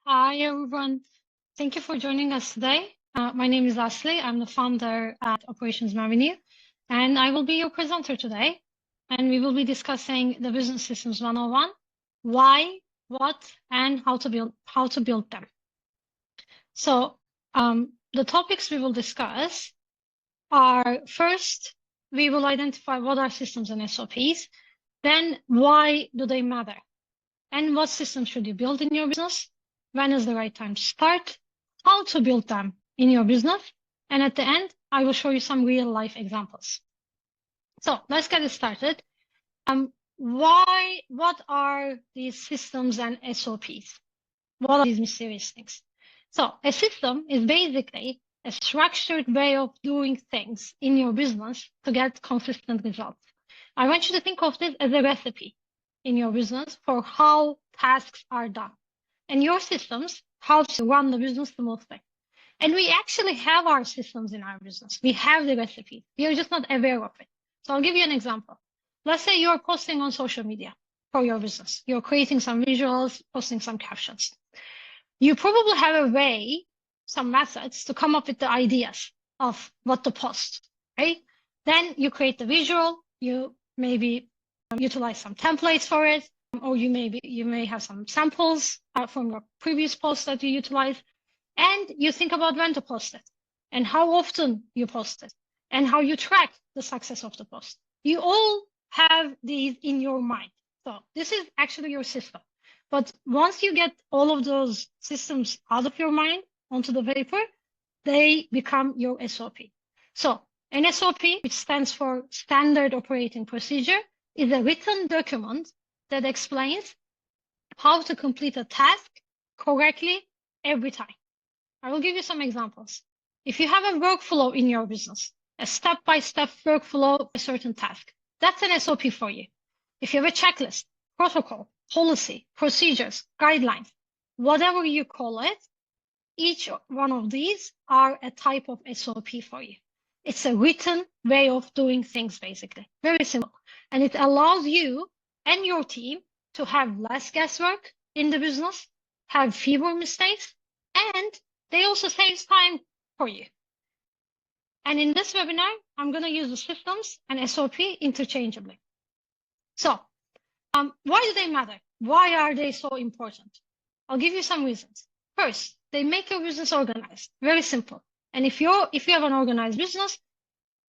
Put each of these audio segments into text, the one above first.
Hi, everyone. Thank you for joining us today. My name is Asli. I'm the founder at Operations Mavenue, and I will be your presenter today. And we will be discussing the Business Systems 101, why, what, and how to build them. So the topics we will discuss are, first, we will identify what are systems and SOPs, then why do they matter, and what systems should you build in your business, when is the right time to start, how to build them in your business, and at the end, I will show you some real life examples. So let's get started. What are these systems and SOPs? What are these mysterious things? So a system is basically a structured way of doing things in your business to get consistent results. I want you to think of this as a recipe in your business for how tasks are done. And your systems helps you run the business smoothly. And we actually have our systems in our business. We have the recipe. We are just not aware of it. So I'll give you an example. Let's say you're posting on social media for your business. You're creating some visuals, posting some captions. You probably have a way, some methods to come up with the ideas of what to post, right? Then you create the visual, you maybe utilize some templates for it, or you may have some samples from your previous posts that you utilize, and you think about when to post it, and how often you post it, and how you track the success of the post. You all have these in your mind. So this is actually your system. But once you get all of those systems out of your mind onto the paper, they become your SOP. So an SOP, which stands for Standard Operating Procedure, is a written document that explains how to complete a task correctly every time. I will give you some examples. If you have a workflow in your business, a step-by-step workflow for a certain task, that's an SOP for you. If you have a checklist, protocol, policy, procedures, guidelines, whatever you call it, each one of these are a type of SOP for you. It's a written way of doing things, basically. Very simple. And it allows you and your team to have less guesswork in the business, have fewer mistakes, and they also save time for you. And in this webinar, I'm going to use the systems and SOP interchangeably. So why do they matter? Why are they so important? I'll give you some reasons. First, they make your business organized. Very simple. And if you have an organized business,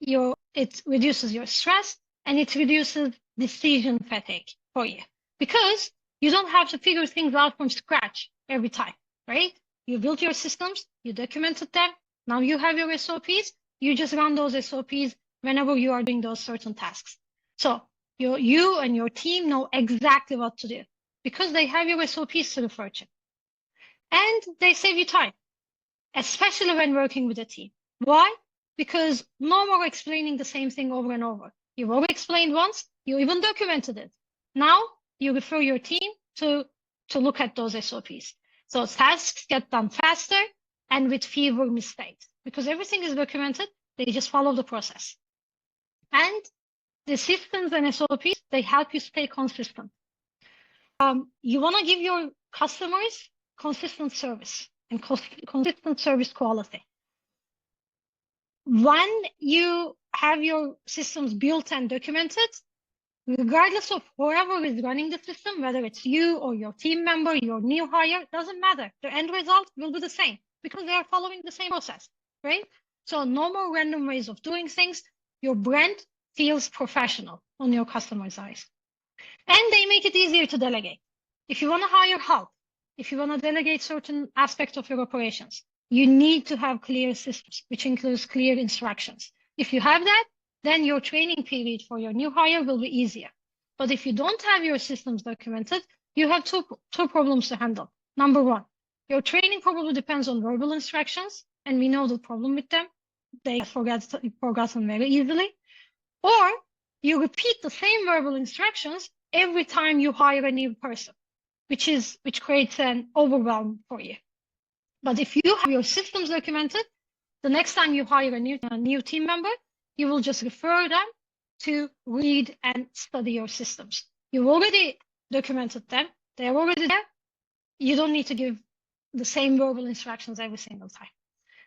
it reduces your stress and it reduces decision fatigue for you, because you don't have to figure things out from scratch every time, right? You built your systems, you documented them. Now you have your SOPs. You just run those SOPs whenever you are doing those certain tasks. So you and your team know exactly what to do because they have your SOPs to refer to. And they save you time, especially when working with a team. Why? Because no more explaining the same thing over and over. You've already explained once, you even documented it. Now you refer your team to look at those SOPs. So tasks get done faster and with fewer mistakes because everything is documented. They just follow the process. And the systems and SOPs, they help you stay consistent. You want to give your customers consistent service and consistent service quality. When you have your systems built and documented, regardless of whoever is running the system, whether it's you or your team member, your new hire, doesn't matter. The end result will be the same because they are following the same process, right? So no more random ways of doing things. Your brand feels professional on your customers' eyes. And they make it easier to delegate. If you want to hire help, if you want to delegate certain aspects of your operations, you need to have clear systems, which includes clear instructions. If you have that, then your training period for your new hire will be easier. But if you don't have your systems documented, you have two problems to handle. Number one, your training probably depends on verbal instructions, and we know the problem with them. They get forgotten very easily. Or you repeat the same verbal instructions every time you hire a new person, which creates an overwhelm for you. But if you have your systems documented, the next time you hire a new team member, you will just refer them to read and study your systems. You've already documented them. They're already there. You don't need to give the same verbal instructions every single time.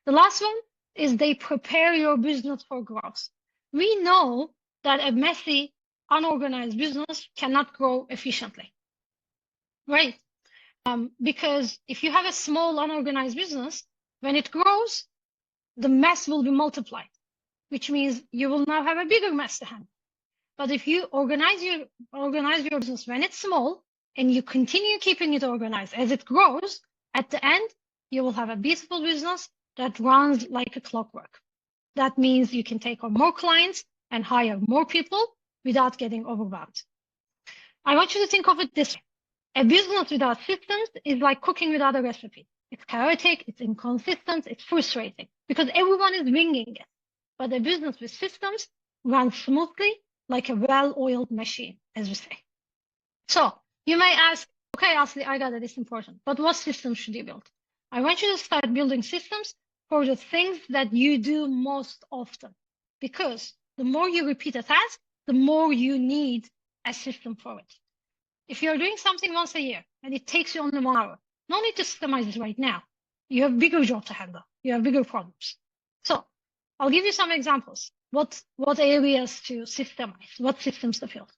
The last one is they prepare your business for growth. We know that a messy, unorganized business cannot grow efficiently, right? Because if you have a small, unorganized business, when it grows, the mess will be multiplied, which means you will now have a bigger mess to handle. But if you organize your business when it's small and you continue keeping it organized as it grows, at the end, you will have a beautiful business that runs like a clockwork. That means you can take on more clients and hire more people without getting overwhelmed. I want you to think of it this way. A business without systems is like cooking without a recipe. It's chaotic, it's inconsistent, it's frustrating because everyone is winging it. But a business with systems runs smoothly like a well-oiled machine, as we say. So you may ask, okay, Asli, I got it, it's important, but what systems should you build? I want you to start building systems for the things that you do most often, because the more you repeat a task, the more you need a system for it. If you're doing something once a year and it takes you only 1 hour, no need to systemize it right now. You have bigger job to handle. You have bigger problems. So I'll give you some examples. What areas to systemize, what systems to build.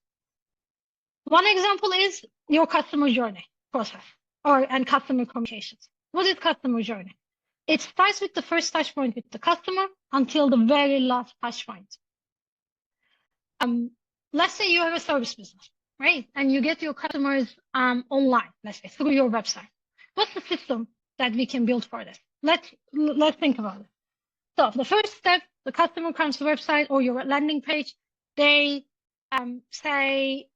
One example is your customer journey process and customer communications. What is customer journey? It starts with the first touch point with the customer until the very last touch point. Let's say you have a service business, right? And you get your customers online, let's say through your website. What's the system that we can build for this? Let's think about it. So the first step, the customer comes to the website or your landing page. They say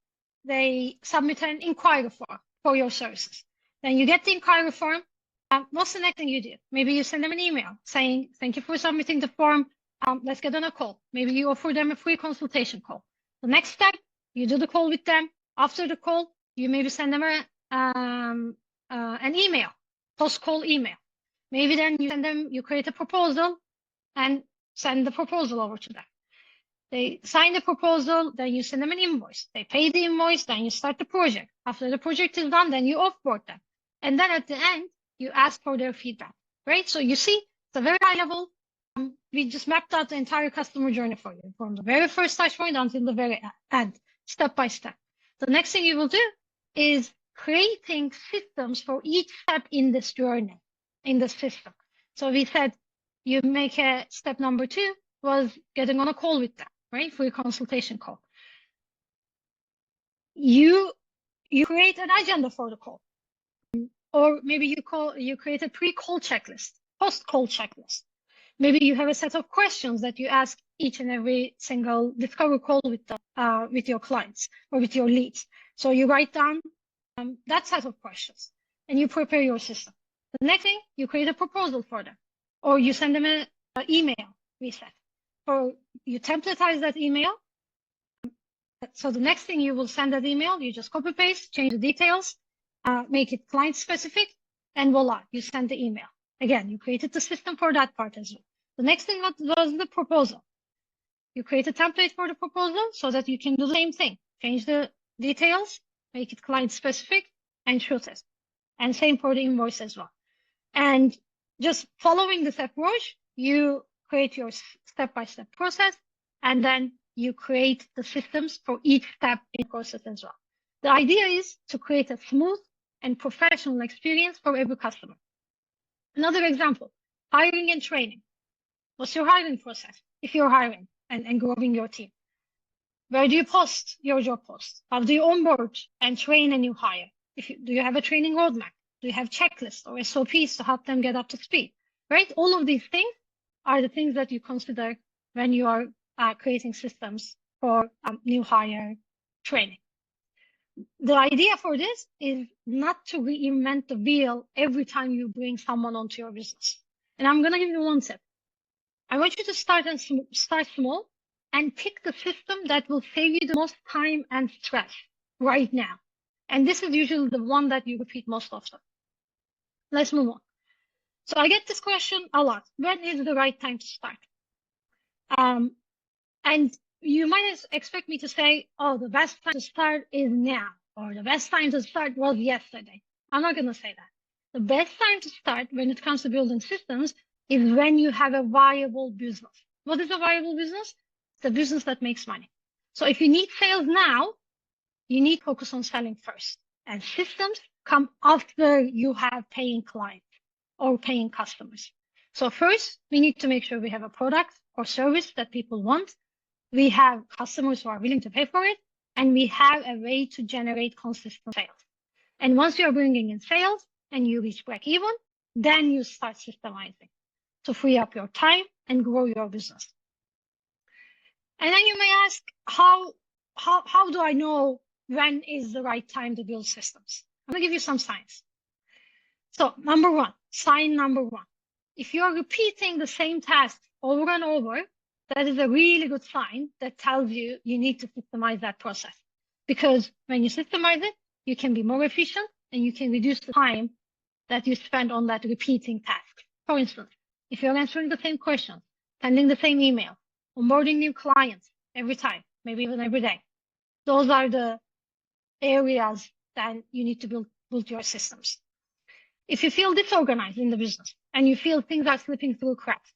they submit an inquiry form for your services. Then you get the inquiry form. What's the next thing you do? Maybe you send them an email saying, thank you for submitting the form. Let's get on a call. Maybe you offer them a free consultation call. The next step, you do the call with them. After the call, you maybe send them an email, post-call email. Maybe then you create a proposal and send the proposal over to them. They sign the proposal, then you send them an invoice. They pay the invoice, then you start the project. After the project is done, then you offboard them. And then at the end, you ask for their feedback, right? So you see, it's a very high level. We just mapped out the entire customer journey for you, from the very first touch point until the very end, step by step. The next thing you will do is creating systems for each step in this journey, in the system. So we said you make a step number 2 was getting on a call with them, right? For your consultation call. You create an agenda for the call. Or maybe you create a pre-call checklist, post-call checklist. Maybe you have a set of questions that you ask each and every single discovery call with your clients or with your leads. So you write down that set of questions and you prepare your system. The next thing, you create a proposal for them, or you send them an email reset, or you templatize that email. So the next thing you will send that email, you just copy paste, change the details, make it client specific, and voila, you send the email. Again, you created the system for that part as well. The next thing was the proposal. You create a template for the proposal so that you can do the same thing. Change the details, make it client specific, and shoot it. And same for the invoice as well. And just following this approach, you create your step-by-step process, and then you create the systems for each step in the process as well. The idea is to create a smooth and professional experience for every customer. Another example, hiring and training. What's your hiring process if you're hiring and growing your team? Where do you post your job posts? How do you onboard and train a new hire? Do you have a training roadmap? Do you have checklists or SOPs to help them get up to speed? Right? All of these things are the things that you consider when you are creating systems for new hire training. The idea for this is not to reinvent the wheel every time you bring someone onto your business. And I'm going to give you one tip. I want you to start small and pick the system that will save you the most time and stress right now. And this is usually the one that you repeat most often. Let's move on. So I get this question a lot. When is the right time to start? And you might expect me to say, oh, the best time to start is now, or the best time to start was yesterday. I'm not going to say that. The best time to start when it comes to building systems is when you have a viable business. What is a viable business? It's a business that makes money. So if you need sales now, you need to focus on selling first. And systems come after you have paying clients or paying customers. So first, we need to make sure we have a product or service that people want. We have customers who are willing to pay for it, and we have a way to generate consistent sales. And once you're bringing in sales and you reach break even, then you start systemizing to free up your time and grow your business. And then you may ask, how do I know when is the right time to build systems? I'm gonna give you some signs. So sign number one, if you're repeating the same task over and over, that is a really good sign that tells you you need to systemize that process. Because when you systemize it, you can be more efficient and you can reduce the time that you spend on that repeating task. For instance, if you're answering the same questions, sending the same email, onboarding new clients every time, maybe even every day, those are the areas that you need to build your systems. If you feel disorganized in the business and you feel things are slipping through cracks,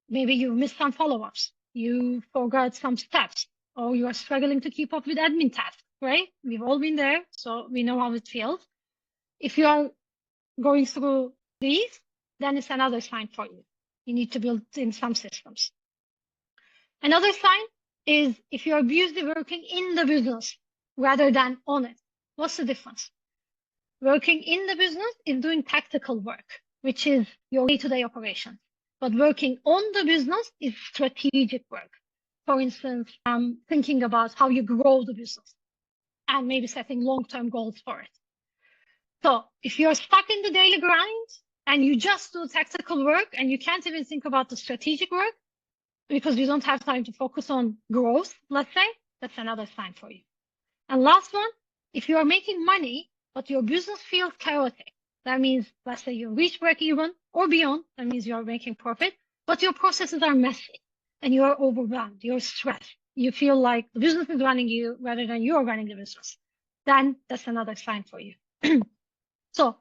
maybe you missed some follow-ups, you forgot some steps, or you are struggling to keep up with admin tasks, right? We've all been there, so we know how it feels. If you are going through these, then it's another sign for you. You need to build in some systems. Another sign is if you're busy working in the business rather than on it. What's the difference? Working in the business is doing tactical work, which is your day-to-day operation. But working on the business is strategic work. For instance, thinking about how you grow the business and maybe setting long-term goals for it. So if you're stuck in the daily grind and you just do tactical work and you can't even think about the strategic work because you don't have time to focus on growth, let's say, that's another sign for you. And last one, if you are making money, but your business feels chaotic, that means, let's say you reach break even or beyond, that means you are making profit, but your processes are messy and you are overwhelmed, you're stressed, you feel like the business is running you rather than you are running the business, then that's another sign for you. So,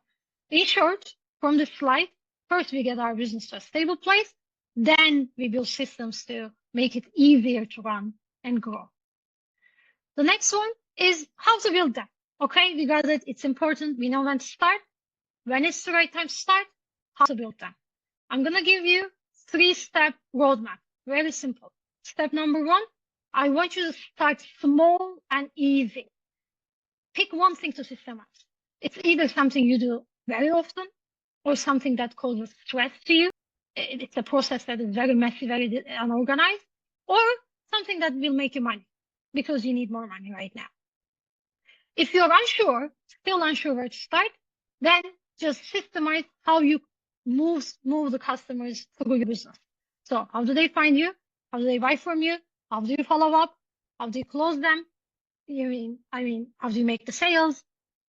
in short, from this slide, first we get our business to a stable place, then we build systems to make it easier to run and grow. The next one is how to build them. Okay, we got it. It's important. We know when to start, when it's the right time to start, how to build them. I'm going to give you 3-step roadmap. Very simple. Step number 1, I want you to start small and easy. Pick one thing to systemize. It's either something you do very often or something that causes stress to you. It's a process that is very messy, very unorganized, or something that will make you money because you need more money right now. If you're still unsure where to start, then just systemize how you move the customers through your business. So how do they find you? How do they buy from you? How do you follow up? How do you close them? How do you make the sales?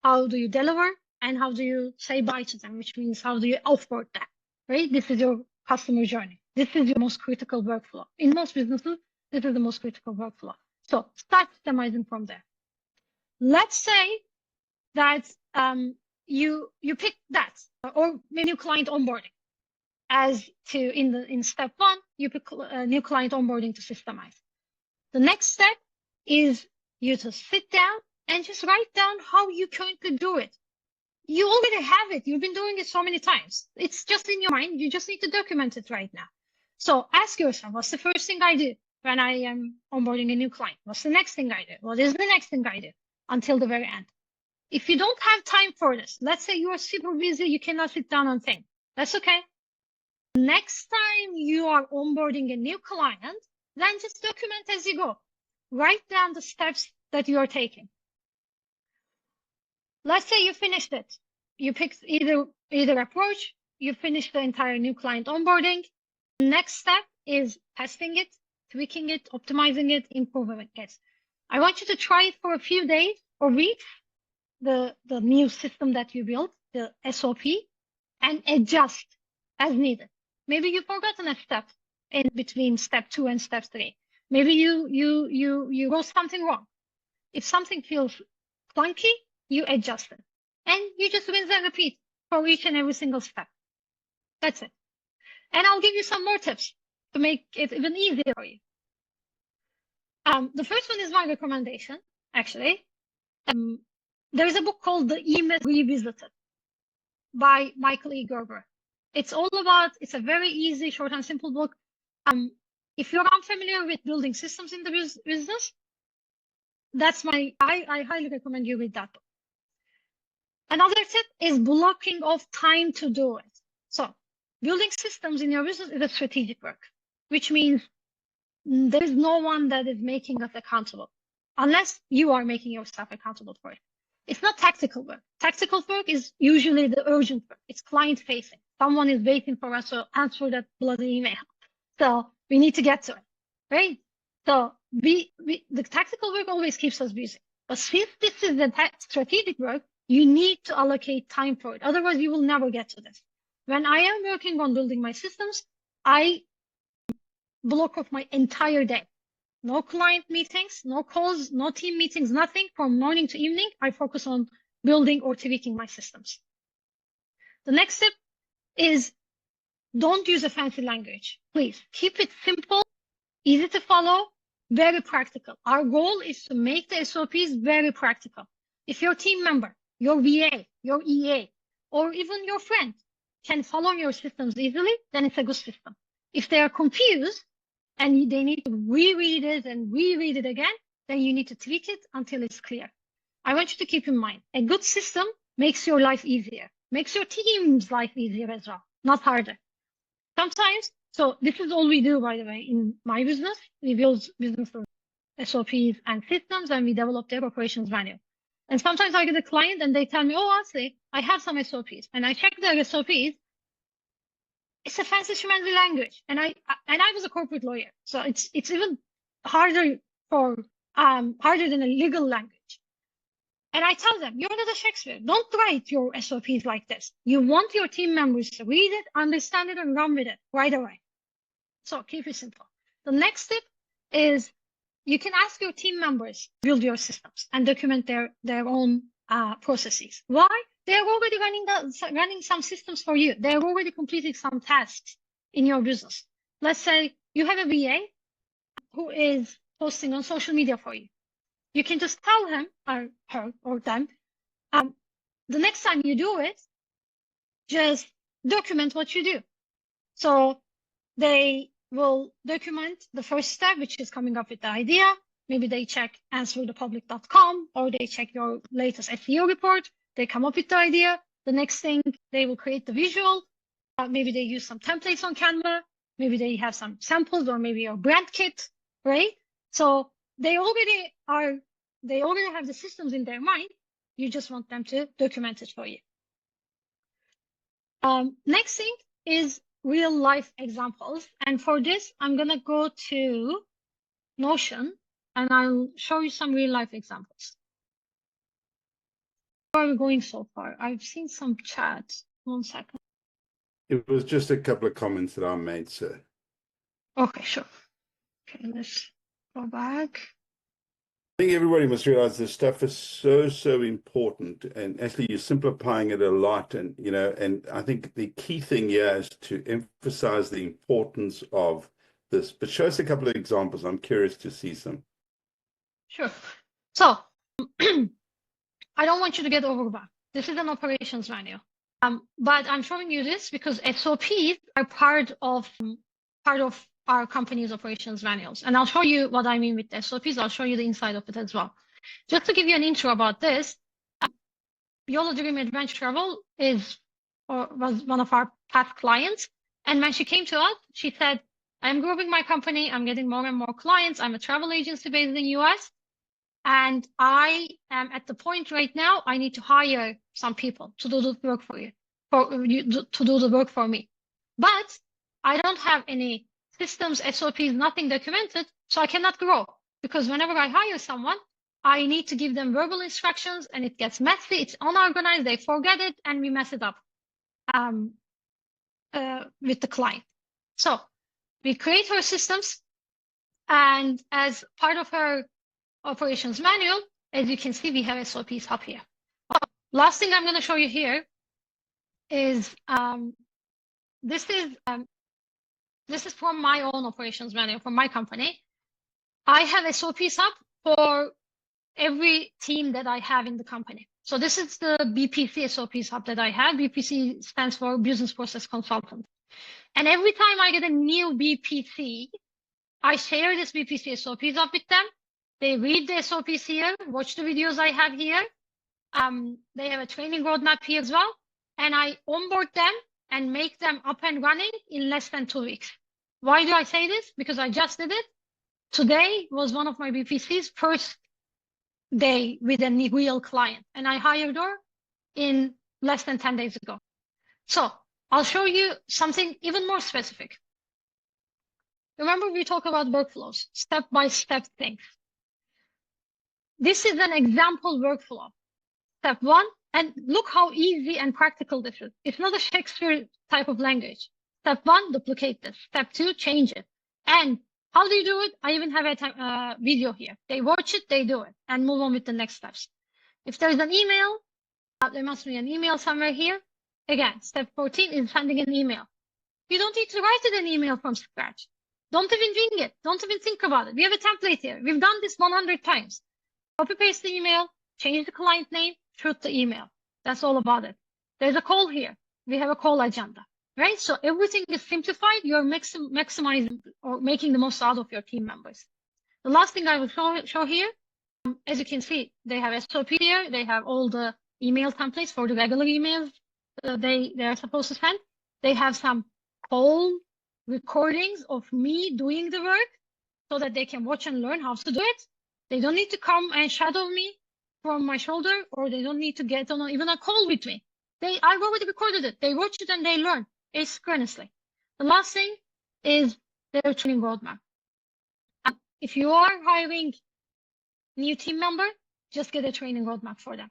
How do you deliver? And how do you say bye to them, which means how do you offboard them, right? This is your customer journey. This is your most critical workflow. In most businesses, this is the most critical workflow. So start systemizing from there. Let's say that you pick that, or new client onboarding in step 1, you pick a new client onboarding to systemize. The next step is you to sit down and just write down how you're going to do it. You already have it. You've been doing it so many times. It's just in your mind. You just need to document it right now. So ask yourself, what's the first thing I do when I am onboarding a new client? What's the next thing I do? What is the next thing I do? Until the very end. If you don't have time for this, let's say you are super busy, you cannot sit down and think. That's okay. Next time you are onboarding a new client, then just document as you go. Write down the steps that you are taking. Let's say you finished it. You picked either approach, you finished the entire new client onboarding. The next step is testing it, tweaking it, optimizing it, improving it. I want you to try it for a few days or weeks, the new system that you built, the SOP, and adjust as needed. Maybe you've forgotten a step in between step 2 and step 3. Maybe you wrote something wrong. If something feels clunky, you adjust it. And you just rinse and repeat. for each and every single step. That's it. And I'll give you some more tips to make it even easier for you. The first one is my recommendation, actually. There is a book called The Email Revisited by Michael E. Gerber. It's all about, it's a very easy, short and simple book. If you're unfamiliar with building systems in the business, I highly recommend you read that book. Another tip is blocking off time to do it. So building systems in your business is a strategic work, which means there is no one that is making us accountable unless you are making yourself accountable for it. It's not tactical work. Tactical work is usually the urgent work. It's client facing. Someone is waiting for us to answer that bloody email. So we need to get to it, right? So the tactical work always keeps us busy. But since this is the strategic work, you need to allocate time for it. Otherwise, you will never get to this. When I am working on building my systems, I block off my entire day. No client meetings, no calls, no team meetings, nothing. From morning to evening, I focus on building or tweaking my systems. The next step is don't use a fancy language. Please keep it simple, easy to follow, very practical. Our goal is to make the SOPs very practical. If your team member, your VA, your EA, or even your friend can follow your systems easily, then it's a good system. If they are confused and they need to reread it and reread it again, then you need to tweak it until it's clear. I want you to keep in mind, a good system makes your life easier, makes your team's life easier as well, not harder. Sometimes, so this is all we do, by the way, in my business. We build businesses, SOPs and systems, and we develop their operations manual. And sometimes I get a client and they tell me, oh, Asli, I have some SOPs. And I check their SOPs. It's a fancy schmancy language. And I was a corporate lawyer. So it's even harder harder than a legal language. And I tell them, you're not a Shakespeare. Don't write your SOPs like this. You want your team members to read it, understand it, and run with it right away. So keep it simple. The next step is you can ask your team members to build your systems and document their own processes. Why? They're already running some systems for you. They're already completing some tasks in your business. Let's say you have a VA who is posting on social media for you. You can just tell him or her or them, the next time you do it, just document what you do. So they will document the first step, which is coming up with the idea. Maybe they check answerthepublic.com or they check your latest SEO report. They come up with the idea. The next thing, they will create the visual. Maybe they use some templates on Canva. Maybe they have some samples or maybe your brand kit, right? So they already have the systems in their mind. You just want them to document it for you. Next thing is real life examples. And for this, I'm going to go to Notion and I'll show you some real life examples. Where are we going so far? I've seen some chats. 1 second. It was just a couple of comments that I made, sir. Okay, sure. Okay, let's go back. I think everybody must realize this stuff is so important, and actually you're simplifying it a lot. And and I think the key thing here is to emphasize the importance of this. But show us a couple of examples. I'm curious to see some. Sure. So I don't want you to get overwhelmed. This is an operations manual. But I'm showing you this because SOPs are part of our company's operations manuals. And I'll show you what I mean with SOPs. I'll show you the inside of it as well. Just to give you an intro about this, YOLO Dream Adventure Travel was one of our past clients. And when she came to us, she said, I'm growing my company. I'm getting more and more clients. I'm a travel agency based in the US. And I am at the point right now, I need to hire some people to do the work for you, to do the work for me. But I don't have any systems, SOPs, nothing documented, so I cannot grow. Because whenever I hire someone, I need to give them verbal instructions and it gets messy, it's unorganized, they forget it, and we mess it up with the client. So we create her systems, and as part of her operations manual, as you can see, we have SOPs up here. Last thing I'm going to show you here is this is from my own operations manual from my company. I have SOPs up for every team that I have in the company. So this is the BPC SOPs hub that I have. BPC stands for Business Process Consultant. And every time I get a new BPC, I share this BPC SOPs up with them. They read the SOPs here, watch the videos I have here. They have a training roadmap here as well. And I onboard them and make them up and running in less than 2 weeks. Why do I say this? Because I just did it. Today was one of my BPC's first day with a real client, and I hired her in less than 10 days ago. So I'll show you something even more specific. Remember, we talk about workflows, step-by-step things. This is an example workflow. Step 1, and look how easy and practical this is. It's not a Shakespeare type of language. Step 1, duplicate this. Step 2, change it. And how do you do it? I even have a video here. They watch it, they do it, and move on with the next steps. If there's an email, there must be an email somewhere here. Again, step 14 is sending an email. You don't need to write it an email from scratch. Don't even wing it. Don't even think about it. We have a template here. We've done this 100 times. Copy paste the email, change the client name, shoot the email. That's all about it. There's a call here. We have a call agenda, right? So everything is simplified. You're maximizing or making the most out of your team members. The last thing I will show here, as you can see, they have SOP here. They have all the email templates for the regular emails they are supposed to send. They have some call recordings of me doing the work so that they can watch and learn how to do it. They don't need to come and shadow me from my shoulder, or they don't need to get on even a call with me. I've already recorded it. They watch it and they learn asynchronously. The last thing is their training roadmap. If you are hiring new team member, just get a training roadmap for them.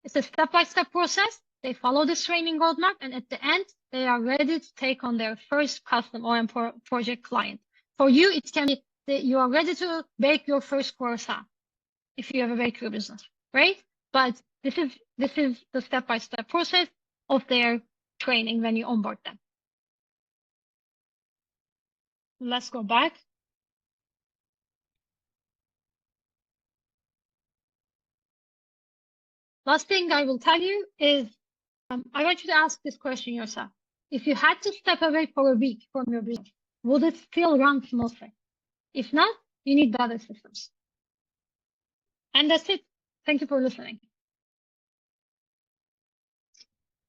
It's a step-by-step process. They follow this training roadmap, and at the end, they are ready to take on their first custom OM project client. For you, it can be that you are ready to bake your first croissant if you have a bakery business, right? But this is the step-by-step process of their training when you onboard them. Let's go back. Last thing I will tell you is, I want you to ask this question yourself. If you had to step away for a week from your business, would it still run smoothly? If not, you need better systems. And that's it. Thank you for listening.